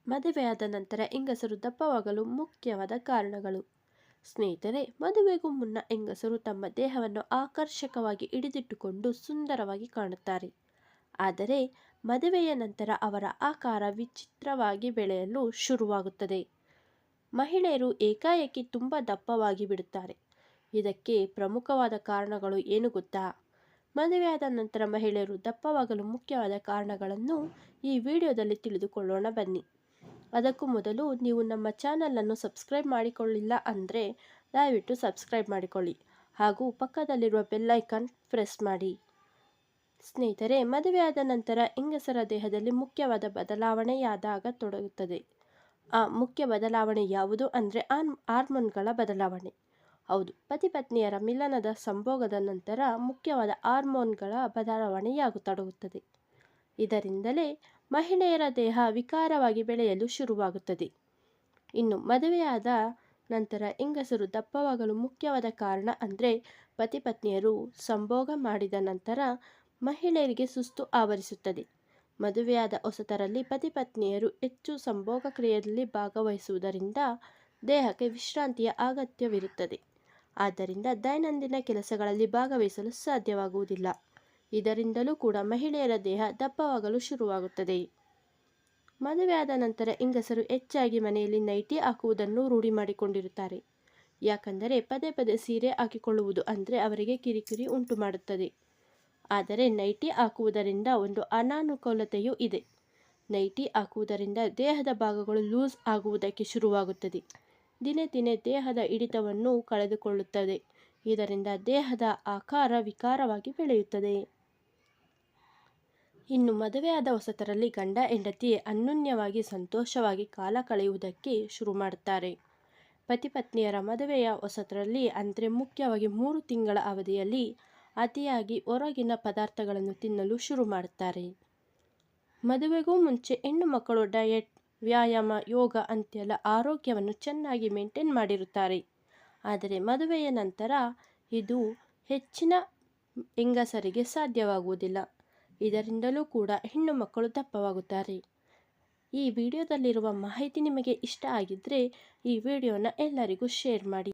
ಮದುವೆಯಾದ ನಂತರ ಹೆಂಗಸರು ದಪ್ಪವಾಗಲು ಮುಖ್ಯವಾದ ಕಾರಣಗಳು. ಸ್ನೇಹಿತರೆ, ಮದುವೆಗೂ ಮುನ್ನ ಹೆಂಗಸರು ತಮ್ಮ ದೇಹವನ್ನು ಆಕರ್ಷಕವಾಗಿ ಹಿಡಿದಿಟ್ಟುಕೊಂಡು ಸುಂದರವಾಗಿ ಕಾಣುತ್ತಾರೆ. ಆದರೆ ಮದುವೆಯ ನಂತರ ಅವರ ಆಕಾರ ವಿಚಿತ್ರವಾಗಿ ಬೆಳೆಯಲು ಶುರುವಾಗುತ್ತದೆ. ಮಹಿಳೆಯರು ಏಕಾಏಕಿ ತುಂಬ ದಪ್ಪವಾಗಿ ಬಿಡುತ್ತಾರೆ. ಇದಕ್ಕೆ ಪ್ರಮುಖವಾದ ಕಾರಣಗಳು ಏನು ಗೊತ್ತಾ? ಮದುವೆಯಾದ ನಂತರ ಮಹಿಳೆಯರು ದಪ್ಪವಾಗಲು ಮುಖ್ಯವಾದ ಕಾರಣಗಳನ್ನು ಈ ವಿಡಿಯೋದಲ್ಲಿ ತಿಳಿದುಕೊಳ್ಳೋಣ ಬನ್ನಿ. ಅದಕ್ಕೂ ಮೊದಲು ನೀವು ನಮ್ಮ ಚಾನಲನ್ನು ಸಬ್ಸ್ಕ್ರೈಬ್ ಮಾಡಿಕೊಳ್ಳಿಲ್ಲ ಅಂದರೆ ದಯವಿಟ್ಟು ಸಬ್ಸ್ಕ್ರೈಬ್ ಮಾಡಿಕೊಳ್ಳಿ ಹಾಗೂ ಪಕ್ಕದಲ್ಲಿರುವ ಬೆಲ್ ಐಕಾನ್ ಪ್ರೆಸ್ ಮಾಡಿ. ಸ್ನೇಹಿತರೆ, ಮದುವೆಯಾದ ನಂತರ ಹೆಂಗಸರ ದೇಹದಲ್ಲಿ ಮುಖ್ಯವಾದ ಬದಲಾವಣೆಯಾದಾಗ ತೊಡಗುತ್ತದೆ. ಆ ಮುಖ್ಯ ಬದಲಾವಣೆ ಯಾವುದು ಅಂದರೆ ಹಾರ್ಮೋನ್ಗಳ ಬದಲಾವಣೆ. ಹೌದು, ಪತಿ ಪತ್ನಿಯರ ಮಿಲನದ ಸಂಭೋಗದ ನಂತರ ಮುಖ್ಯವಾದ ಹಾರ್ಮೋನ್ಗಳ ಬದಲಾವಣೆಯಾಗತೊಡಗುತ್ತದೆ. ಇದರಿಂದಲೇ ಮಹಿಳೆಯರ ದೇಹ ವಿಕಾರವಾಗಿ ಬೆಳೆಯಲು ಶುರುವಾಗುತ್ತದೆ. ಇನ್ನು ಮದುವೆಯಾದ ನಂತರ ಹೆಂಗಸರು ದಪ್ಪವಾಗಲು ಮುಖ್ಯವಾದ ಕಾರಣ ಅಂದರೆ ಪತಿ ಪತ್ನಿಯರು ಸಂಭೋಗ ಮಾಡಿದ ನಂತರ ಮಹಿಳೆಯರಿಗೆ ಸುಸ್ತು ಆವರಿಸುತ್ತದೆ. ಮದುವೆಯಾದ ಹೊಸತರಲ್ಲಿ ಪತಿ ಪತ್ನಿಯರು ಹೆಚ್ಚು ಸಂಭೋಗ ಕ್ರಿಯೆಯಲ್ಲಿ ಭಾಗವಹಿಸುವುದರಿಂದ ದೇಹಕ್ಕೆ ವಿಶ್ರಾಂತಿಯ ಅಗತ್ಯವಿರುತ್ತದೆ. ಆದ್ದರಿಂದ ದೈನಂದಿನ ಕೆಲಸಗಳಲ್ಲಿ ಭಾಗವಹಿಸಲು ಸಾಧ್ಯವಾಗುವುದಿಲ್ಲ. ಇದರಿಂದಲೂ ಕೂಡ ಮಹಿಳೆಯರ ದೇಹ ದಪ್ಪವಾಗಲು ಶುರುವಾಗುತ್ತದೆ. ಮದುವೆಯಾದ ನಂತರ ಹೆಂಗಸರು ಹೆಚ್ಚಾಗಿ ಮನೆಯಲ್ಲಿ ನೈಟಿ ಹಾಕುವುದನ್ನು ರೂಢಿ ಮಾಡಿಕೊಂಡಿರುತ್ತಾರೆ. ಯಾಕಂದರೆ ಪದೇ ಪದೇ ಸೀರೆ ಹಾಕಿಕೊಳ್ಳುವುದು ಅಂದರೆ ಅವರಿಗೆ ಕಿರಿಕಿರಿ ಉಂಟು ಮಾಡುತ್ತದೆ. ಆದರೆ ನೈಟಿ ಹಾಕುವುದರಿಂದ ಒಂದು ಅನಾನುಕೂಲತೆಯೂ ಇದೆ. ನೈಟಿ ಹಾಕುವುದರಿಂದ ದೇಹದ ಭಾಗಗಳು ಲೂಸ್ ಆಗುವುದಕ್ಕೆ ಶುರುವಾಗುತ್ತದೆ. ದಿನೇ ದಿನೇ ದೇಹದ ಹಿಡಿತವನ್ನು ಕಳೆದುಕೊಳ್ಳುತ್ತದೆ. ಇದರಿಂದ ದೇಹದ ಆಕಾರ ವಿಕಾರವಾಗಿ ಬೆಳೆಯುತ್ತದೆ. ಇನ್ನು ಮದುವೆಯಾದ ಹೊಸತರಲ್ಲಿ ಗಂಡ ಹೆಂಡತಿ ಅನ್ಯೋನ್ಯವಾಗಿ ಸಂತೋಷವಾಗಿ ಕಾಲ ಕಳೆಯುವುದಕ್ಕೆ ಶುರು ಮಾಡುತ್ತಾರೆ. ಪತಿ ಪತ್ನಿಯರ ಮದುವೆಯ ಹೊಸತರಲ್ಲಿ ಅಂದರೆ ಮುಖ್ಯವಾಗಿ 3 ತಿಂಗಳ ಅವಧಿಯಲ್ಲಿ ಅತಿಯಾಗಿ ಹೊರಗಿನ ಪದಾರ್ಥಗಳನ್ನು ತಿನ್ನಲು ಶುರು ಮಾಡುತ್ತಾರೆ. ಮದುವೆಗೂ ಮುಂಚೆ ಹೆಣ್ಣು ಮಕ್ಕಳು ಡಯಟ್, ವ್ಯಾಯಾಮ, ಯೋಗ ಅಂತೆಲ್ಲ ಆರೋಗ್ಯವನ್ನು ಚೆನ್ನಾಗಿ ಮೇಂಟೈನ್ ಮಾಡಿರುತ್ತಾರೆ. ಆದರೆ ಮದುವೆಯ ನಂತರ ಇದು ಹೆಚ್ಚಿನ ಹೆಂಗಸರಿಗೆ ಸಾಧ್ಯವಾಗುವುದಿಲ್ಲ. ಇದರಿಂದಲೂ ಕೂಡ ಹೆಣ್ಣು ಮಕ್ಕಳು ದಪ್ಪವಾಗುತ್ತಾರೆ. ಈ ವಿಡಿಯೋದಲ್ಲಿರುವ ಮಾಹಿತಿ ನಿಮಗೆ ಇಷ್ಟ ಆಗಿದ್ದರೆ ಈ ವಿಡಿಯೋನ ಎಲ್ಲರಿಗೂ ಶೇರ್ ಮಾಡಿ.